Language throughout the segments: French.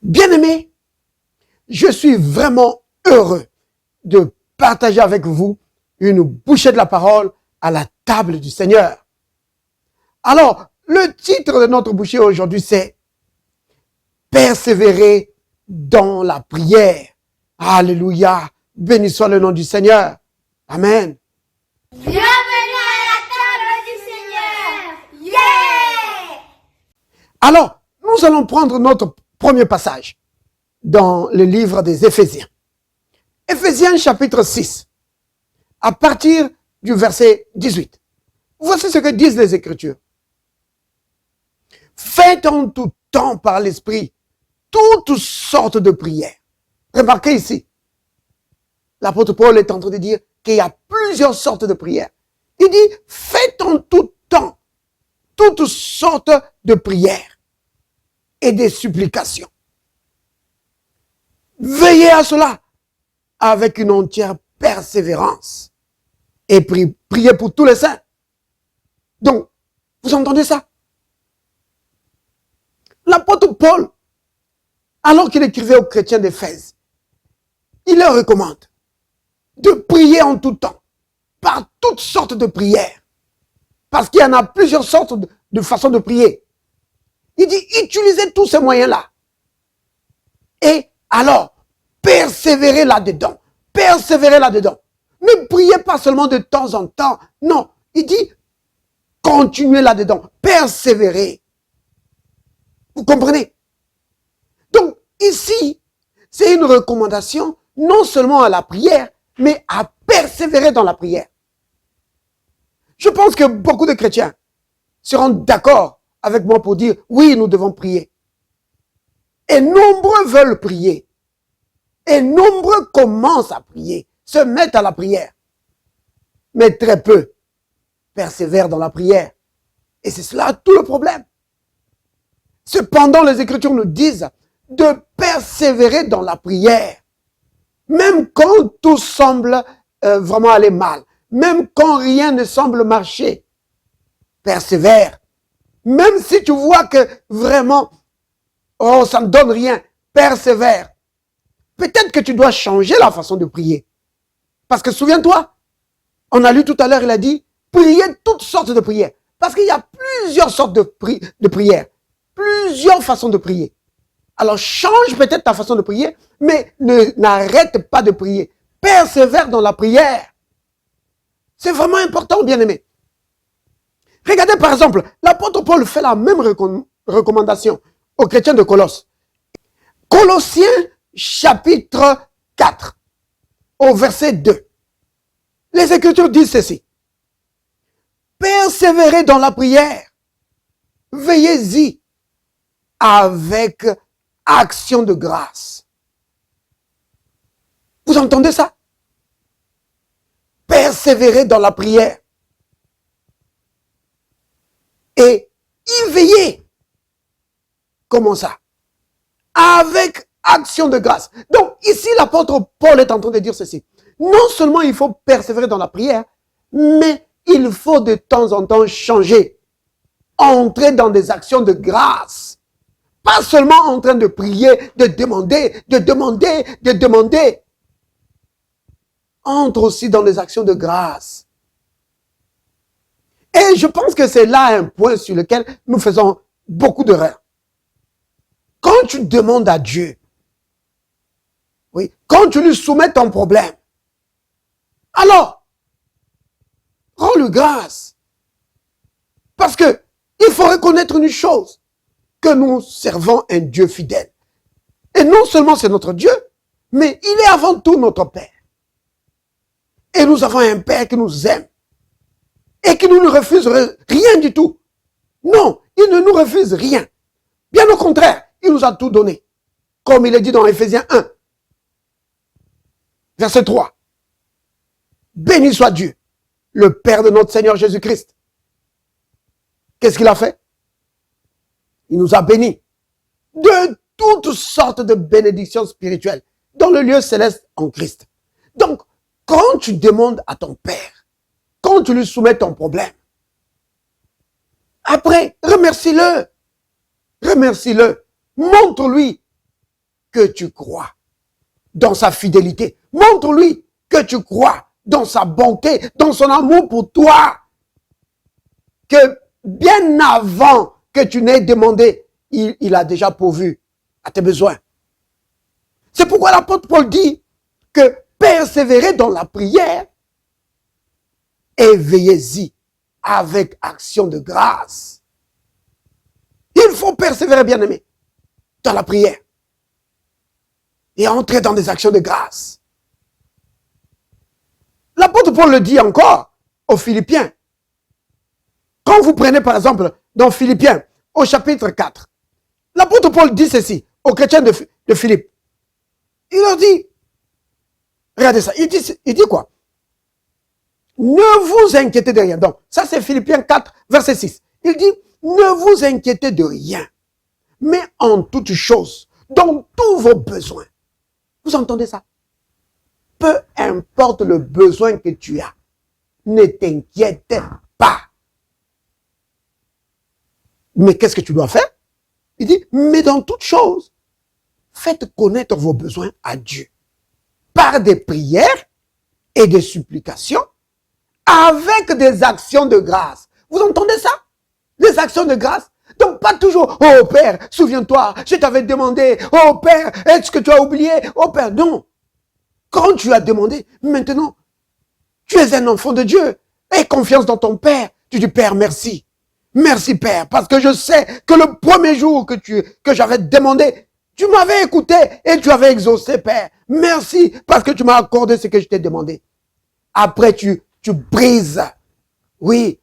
Bien-aimés, je suis vraiment heureux de partager avec vous une bouchée de la parole à la table du Seigneur. Alors, le titre de notre bouchée aujourd'hui, c'est « Persévérer dans la prière ». Alléluia, béni soit le nom du Seigneur. Amen. Bienvenue à la table du Seigneur. Yeah! Alors, nous allons prendre notre premier passage dans le livre des Éphésiens. Éphésiens chapitre 6, à partir du verset 18. Voici ce que disent les Écritures. Faites en tout temps par l'Esprit toutes sortes de prières. Remarquez ici, l'apôtre Paul est en train de dire qu'il y a plusieurs sortes de prières. Il dit, faites en tout temps toutes sortes de prières et des supplications. Veillez à cela avec une entière persévérance et priez pour tous les saints. Donc, vous entendez ça? L'apôtre Paul, alors qu'il écrivait aux chrétiens d'Éphèse, il leur recommande de prier en tout temps, par toutes sortes de prières. Parce qu'il y en a plusieurs sortes de façons de prier. Il dit, utilisez tous ces moyens-là. Et alors, persévérez là-dedans. Persévérez là-dedans. Ne priez pas seulement de temps en temps. Non, il dit, continuez là-dedans. Persévérez. Vous comprenez? Donc, ici, c'est une recommandation non seulement à la prière, mais à persévérer dans la prière. Je pense que beaucoup de chrétiens seront d'accord avec moi pour dire, oui, nous devons prier. Et nombreux veulent prier. Et nombreux commencent à prier, se mettent à la prière. Mais très peu persévèrent dans la prière. Et c'est cela tout le problème. Cependant, les Écritures nous disent de persévérer dans la prière. Même quand tout semble vraiment aller mal. Même quand rien ne semble marcher. Persévère. Même si tu vois que vraiment, oh, ça ne donne rien. Persévère. Peut-être que tu dois changer la façon de prier. Parce que souviens-toi, on a lu tout à l'heure, il a dit, priez toutes sortes de prières. Parce qu'il y a plusieurs sortes de prières. Plusieurs façons de prier. Alors change peut-être ta façon de prier, mais n'arrête pas de prier. Persévère dans la prière. C'est vraiment important, bien-aimé. Regardez par exemple, l'apôtre Paul fait la même recommandation aux chrétiens de Colosse. Colossiens chapitre 4, au verset 2. Les Écritures disent ceci. Persévérez dans la prière. Veillez-y avec action de grâce. Vous entendez ça? Persévérez dans la prière. Et y veillez. Comment ça? Avec action de grâce. Donc ici l'apôtre Paul est en train de dire ceci. Non seulement il faut persévérer dans la prière, mais il faut de temps en temps changer. Entrer dans des actions de grâce. Pas seulement en train de prier, de demander, de demander, de demander. Entre aussi dans des actions de grâce. Et je pense que c'est là un point sur lequel nous faisons beaucoup d'erreurs. Quand tu demandes à Dieu, oui, quand tu lui soumets ton problème, alors, rends-lui grâce. Parce que il faut reconnaître une chose, que nous servons un Dieu fidèle. Et non seulement c'est notre Dieu, mais il est avant tout notre Père. Et nous avons un Père qui nous aime. Et qui ne nous refuse rien du tout. Non, il ne nous refuse rien. Bien au contraire, il nous a tout donné. Comme il est dit dans Éphésiens 1, verset 3. Béni soit Dieu, le Père de notre Seigneur Jésus-Christ. Qu'est-ce qu'il a fait? Il nous a bénis de toutes sortes de bénédictions spirituelles dans le lieu céleste en Christ. Donc, quand tu demandes à ton Père, quand tu lui soumets ton problème, après, remercie-le. Remercie-le. Montre-lui que tu crois dans sa fidélité. Montre-lui que tu crois dans sa bonté, dans son amour pour toi. Que bien avant que tu n'aies demandé, il a déjà pourvu à tes besoins. C'est pourquoi l'apôtre Paul dit que persévérez dans la prière et veillez-y avec action de grâce. Il faut persévérer, bien-aimé, dans la prière et entrer dans des actions de grâce. L'apôtre Paul le dit encore aux Philippiens. Quand vous prenez par exemple dans Philippiens au chapitre 4, l'apôtre Paul dit ceci aux chrétiens de Philippe. Il leur dit, regardez ça, il dit quoi? Ne vous inquiétez de rien. Donc, ça c'est Philippiens 4, verset 6. Il dit, ne vous inquiétez de rien, mais en toutes choses, dans tous vos besoins. Vous entendez ça? Peu importe le besoin que tu as, ne t'inquiète pas. Mais qu'est-ce que tu dois faire? Il dit, mais dans toutes choses, faites connaître vos besoins à Dieu par des prières et des supplications avec des actions de grâce. Vous entendez ça? Des actions de grâce. Donc pas toujours, oh Père, souviens-toi, je t'avais demandé, oh Père, est-ce que tu as oublié? Oh Père, non. Quand tu as demandé, maintenant, tu es un enfant de Dieu. Aie confiance dans ton Père. Tu dis, Père, merci. Merci Père, parce que je sais que le premier jour que j'avais demandé, tu m'avais écouté et tu avais exaucé, Père. Merci parce que tu m'as accordé ce que je t'ai demandé. Après, tu brises, oui,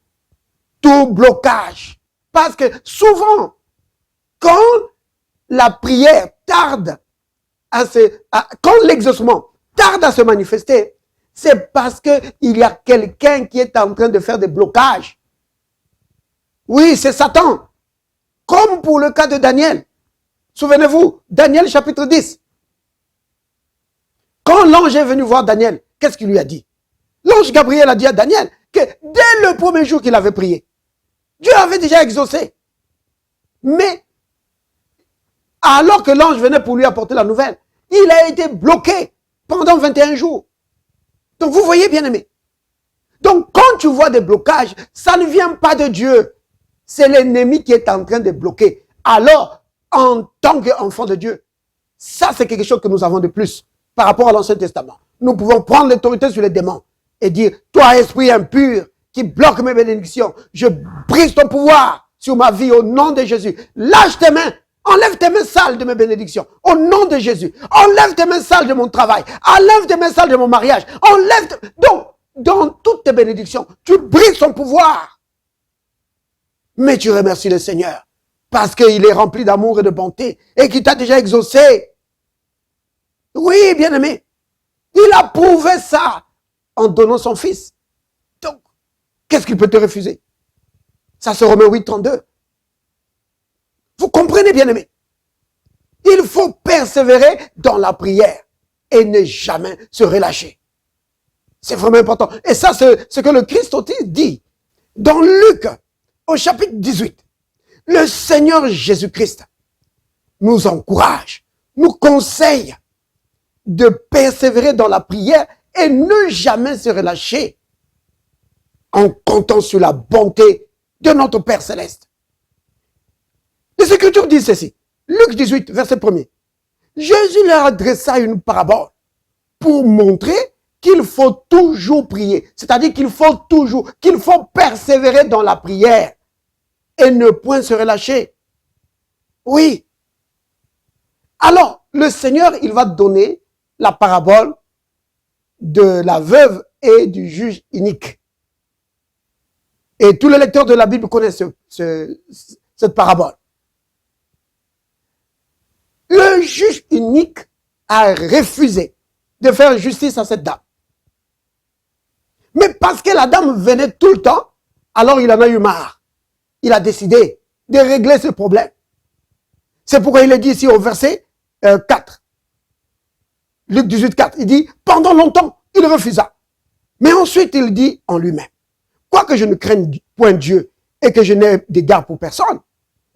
tout blocage. Parce que souvent, quand la prière tarde quand l'exaucement tarde à se manifester, c'est parce qu'il y a quelqu'un qui est en train de faire des blocages. Oui, c'est Satan. Comme pour le cas de Daniel. Souvenez-vous, Daniel chapitre 10. Quand l'ange est venu voir Daniel, qu'est-ce qu'il lui a dit? L'ange Gabriel a dit à Daniel que dès le premier jour qu'il avait prié, Dieu avait déjà exaucé. Mais, alors que l'ange venait pour lui apporter la nouvelle, il a été bloqué pendant 21 jours. Donc vous voyez, bien aimé. Donc quand tu vois des blocages, ça ne vient pas de Dieu. C'est l'ennemi qui est en train de bloquer. Alors, en tant qu'enfant de Dieu, ça c'est quelque chose que nous avons de plus par rapport à l'Ancien Testament. Nous pouvons prendre l'autorité sur les démons et dire, toi esprit impur qui bloque mes bénédictions, je brise ton pouvoir sur ma vie au nom de Jésus. Lâche tes mains, enlève tes mains sales de mes bénédictions au nom de Jésus. Enlève tes mains sales de mon travail, enlève tes mains sales de mon mariage, Donc, dans toutes tes bénédictions, tu brises son pouvoir. Mais tu remercies le Seigneur parce qu'il est rempli d'amour et de bonté et qu'il t'a déjà exaucé. Oui, bien-aimé. Il a prouvé ça en donnant son fils. Donc, qu'est-ce qu'il peut te refuser? Ça c'est Romains 8, 32. Vous comprenez, bien-aimé? Il faut persévérer dans la prière et ne jamais se relâcher. C'est vraiment important. Et ça, c'est ce que le Christ aussi dit. Dans Luc, au chapitre 18, le Seigneur Jésus-Christ nous encourage, nous conseille de persévérer dans la prière et ne jamais se relâcher en comptant sur la bonté de notre Père Céleste. Les Écritures disent ceci. Luc 18, verset 1er. Jésus leur adressa une parabole pour montrer qu'il faut toujours prier. C'est-à-dire qu'il faut persévérer dans la prière et ne point se relâcher. Oui. Alors, le Seigneur, il va donner la parabole de la veuve et du juge inique. Et tous les lecteurs de la Bible connaissent cette parabole. Le juge inique a refusé de faire justice à cette dame. Mais parce que la dame venait tout le temps, alors il en a eu marre. Il a décidé de régler ce problème. C'est pourquoi il est dit ici au verset 4. Luc 18, 4. Il dit, pendant longtemps, il refusa. Mais ensuite, il dit en lui-même, quoique je ne craigne point Dieu et que je n'ai d'égard pour personne,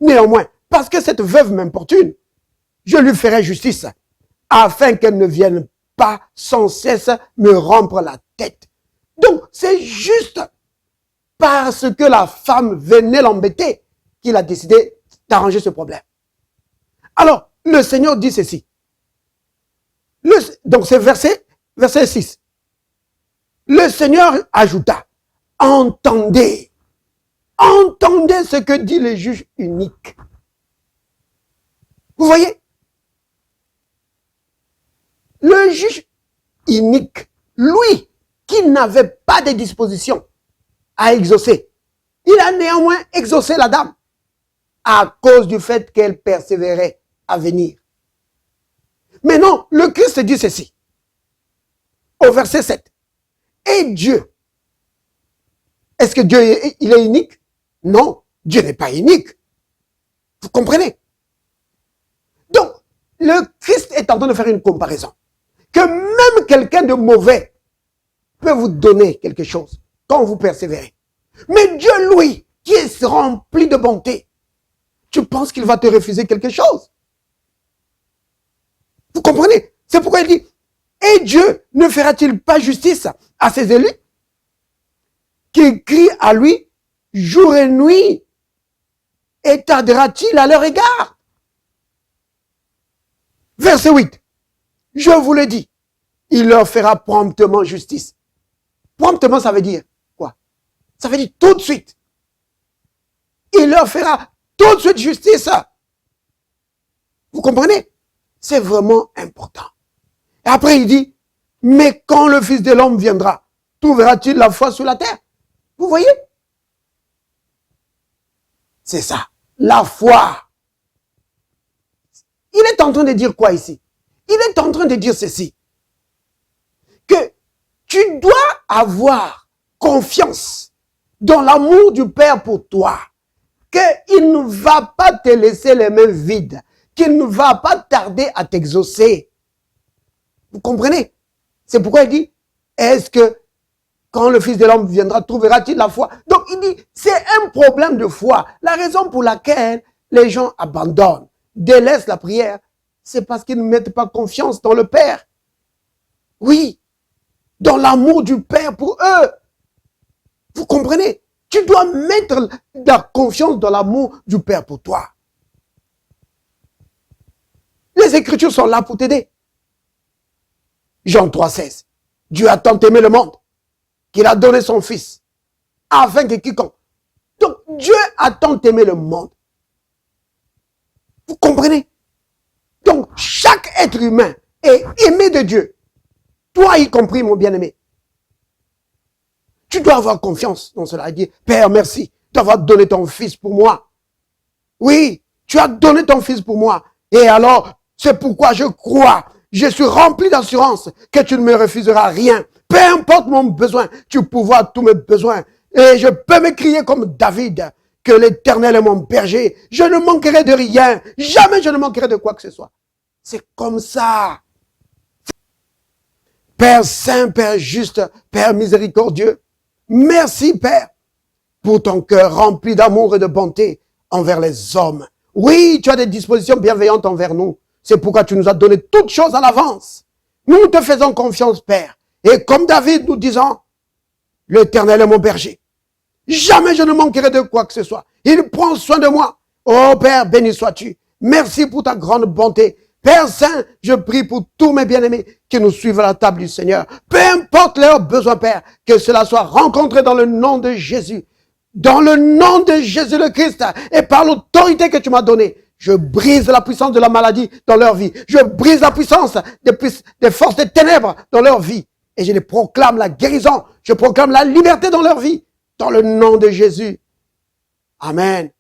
néanmoins, parce que cette veuve m'importune, je lui ferai justice afin qu'elle ne vienne pas sans cesse me rompre la tête. Donc, c'est juste parce que la femme venait l'embêter qu'il a décidé d'arranger ce problème. Alors, le Seigneur dit ceci. Donc, c'est verset 6. Le Seigneur ajouta, entendez ce que dit le juge unique. Vous voyez? Le juge unique, lui, qui n'avait pas de disposition à exaucer, il a néanmoins exaucé la dame à cause du fait qu'elle persévérait à venir. Mais non, le Christ dit ceci, au verset 7. Et Dieu, est-ce que Dieu il est unique? Non, Dieu n'est pas unique. Vous comprenez? Donc, le Christ est en train de faire une comparaison. Que même quelqu'un de mauvais peut vous donner quelque chose quand vous persévérez. Mais Dieu, lui, qui est rempli de bonté, tu penses qu'il va te refuser quelque chose? Vous comprenez? C'est pourquoi il dit, et Dieu ne fera-t-il pas justice à ses élus qui crient à lui jour et nuit, et tardera-t-il à leur égard? Verset 8. Je vous le dis, il leur fera promptement justice. Promptement, ça veut dire quoi? Ça veut dire tout de suite. Il leur fera tout de suite justice. Vous comprenez? C'est vraiment important. Et après, il dit, mais quand le Fils de l'homme viendra, trouvera-t-il la foi sur la terre? Vous voyez? C'est ça, la foi. Il est en train de dire quoi ici? Il est en train de dire ceci, que tu dois avoir confiance dans l'amour du Père pour toi, qu'il ne va pas te laisser les mains vides, qu'il ne va pas tarder à t'exaucer. Vous comprenez? C'est pourquoi il dit, est-ce que quand le Fils de l'homme viendra, trouvera-t-il la foi? Donc il dit, c'est un problème de foi. La raison pour laquelle les gens abandonnent, délaissent la prière, c'est parce qu'ils ne mettent pas confiance dans le Père. Oui, dans l'amour du Père pour eux. Vous comprenez? Tu dois mettre la confiance dans l'amour du Père pour toi. Les Écritures sont là pour t'aider. Jean 3,16. Dieu a tant aimé le monde qu'il a donné son Fils, afin que quiconque. Donc, Dieu a tant aimé le monde. Vous comprenez? Donc, chaque être humain est aimé de Dieu. Toi y compris, mon bien-aimé. Tu dois avoir confiance dans cela. Dire, Père, merci d'avoir donné ton Fils pour moi. Oui, tu as donné ton Fils pour moi. Et alors, c'est pourquoi je crois. Je suis rempli d'assurance que tu ne me refuseras rien. Peu importe mon besoin, tu pourvois tous mes besoins. Et je peux me crier comme David, que l'Éternel est mon berger. Je ne manquerai de rien. Jamais je ne manquerai de quoi que ce soit. C'est comme ça. Père saint, Père juste, Père miséricordieux, merci Père pour ton cœur rempli d'amour et de bonté envers les hommes. Oui, tu as des dispositions bienveillantes envers nous. C'est pourquoi tu nous as donné toutes choses à l'avance. Nous te faisons confiance, Père. Et comme David, nous disons, l'Éternel est mon berger. Jamais je ne manquerai de quoi que ce soit. Il prend soin de moi. Oh Père, béni sois-tu. Merci pour ta grande bonté. Père Saint, je prie pour tous mes bien-aimés qui nous suivent à la table du Seigneur. Peu importe leurs besoins, Père, que cela soit rencontré dans le nom de Jésus. Dans le nom de Jésus le Christ et par l'autorité que tu m'as donnée. Je brise la puissance de la maladie dans leur vie. Je brise la puissance des forces des ténèbres dans leur vie. Et je les proclame la guérison. Je proclame la liberté dans leur vie. Dans le nom de Jésus. Amen.